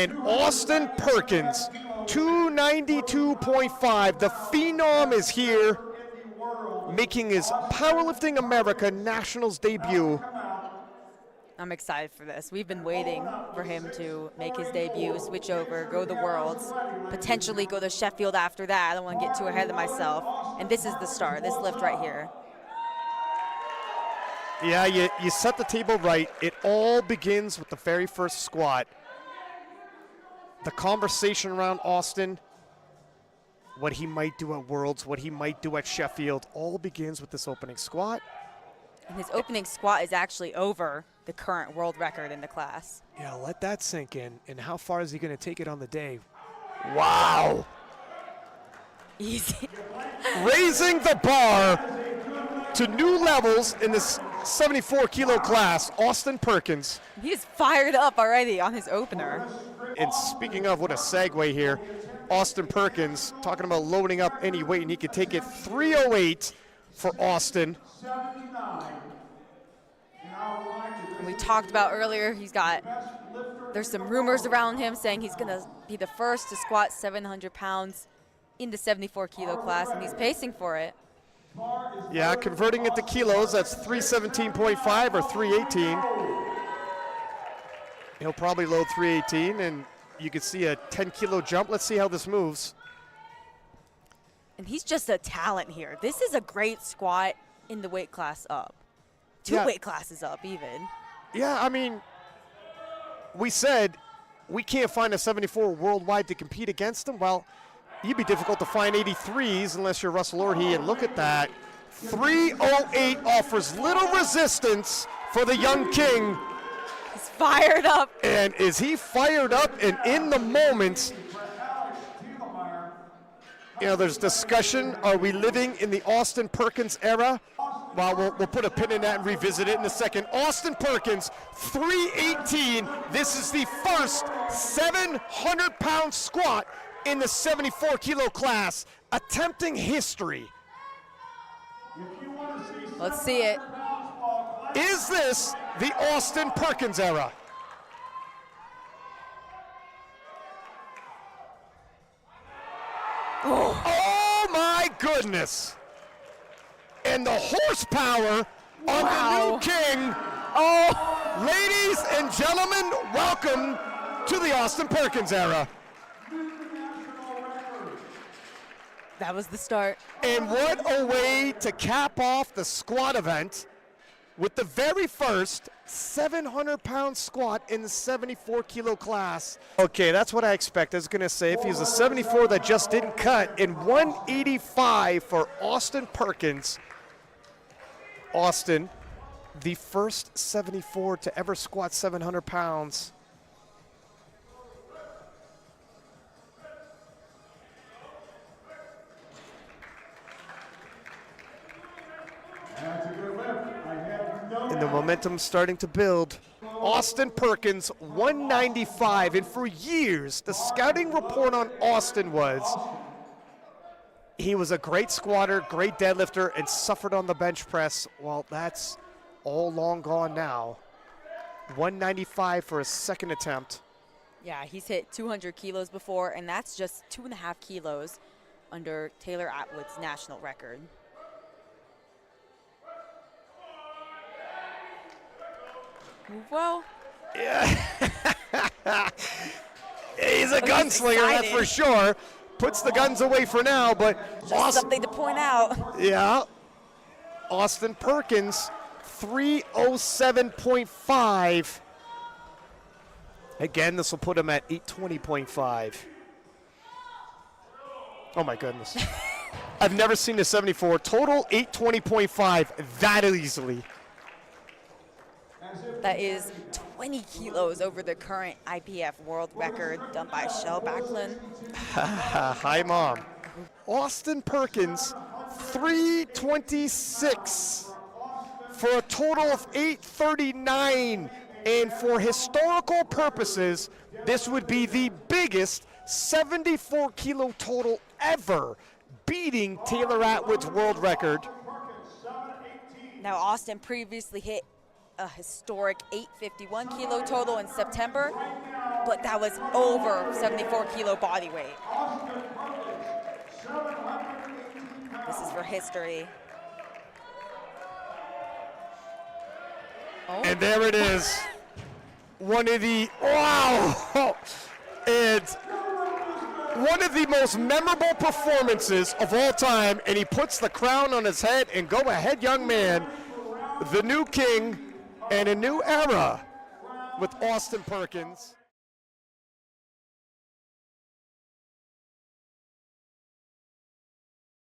And Austin Perkins, 292.5. The Phenom is here, making his Powerlifting America Nationals debut. I'm excited for this. We've been waiting for him to make his debut, switch over, go to the Worlds, potentially go to Sheffield after that. I don't want to get too ahead of myself. And this is the start, this lift right here. Yeah, you set the table right. It all begins with the very first squat. The conversation around Austin, what he might do at Worlds, what he might do at Sheffield, all begins with this opening squat. And his opening squat is actually over the current world record in the class. Yeah, let that sink in. And how far is he going to take it on the day? Wow. Easy. Raising the bar to new levels in this 74-kilo class, Austin Perkins. He's fired up already on his opener. And speaking of, what a segue here, Austin Perkins talking about loading up any weight, and he could take it 308 for Austin. We talked about earlier, there's some rumors around him saying he's going to be the first to squat 700 pounds in the 74-kilo class, and he's pacing for it. Yeah, converting it to kilos, that's 317.5 or 318. He'll probably load 318, and you can see a 10-kilo jump. Let's see how this moves. And he's just a talent here. This is a great squat in the weight class up. Two weight classes up, even. Yeah, I mean, we said we can't find a 74 worldwide to compete against him. Well, you'd be difficult to find 83s unless you're Russell Orhe, and look at that. 308 offers little resistance for the young king. He's fired up. And is he fired up and in the moment? You know, there's discussion, are we living in the Austin Perkins era? Well, we'll put a pin in that and revisit it in a second. Austin Perkins, 318. This is the first 700-pound squat in the 74-kilo class, attempting history. Let's see it. Is this the Austin Perkins era? Oh my goodness. And the horsepower on the new king. Oh, ladies and gentlemen, welcome to the Austin Perkins era. That was the start. And what a way to cap off the squat event with the very first 700-pound squat in the 74-kilo class. Okay, that's what I expect. I was going to say, if he's a 74 that just didn't cut, in 185 for Austin Perkins. Austin, the first 74 to ever squat 700 pounds. And the momentum's starting to build. Austin Perkins, 195. And for years, the scouting report on Austin was he was a great squatter, great deadlifter, and suffered on the bench press. Well, that's all long gone now. 195 for a second attempt. Yeah, he's hit 200 kilos before, and that's just 2.5 kilos under Taylor Atwood's national record. Well, yeah. He's a gunslinger, that's for sure. Puts the guns away for now, but just something to point out. Yeah. Austin Perkins, 307.5. Again, this will put him at 820.5. Oh my goodness. I've never seen a 74. Total 820.5 that easily. That is 20 kilos over the current IPF world record done by Shell Backlund. Hi, Mom. Austin Perkins, 326 for a total of 839. And for historical purposes, this would be the biggest 74-kilo total ever, beating Taylor Atwood's world record. Now, Austin previously hit a historic 851 kilo total in September, but that was over 74 kilo body weight. This is for history. Oh. And there it is. One of the, wow! It's one of the most memorable performances of all time, and he puts the crown on his head, and go ahead, young man. The new king and a new era with Austin Perkins.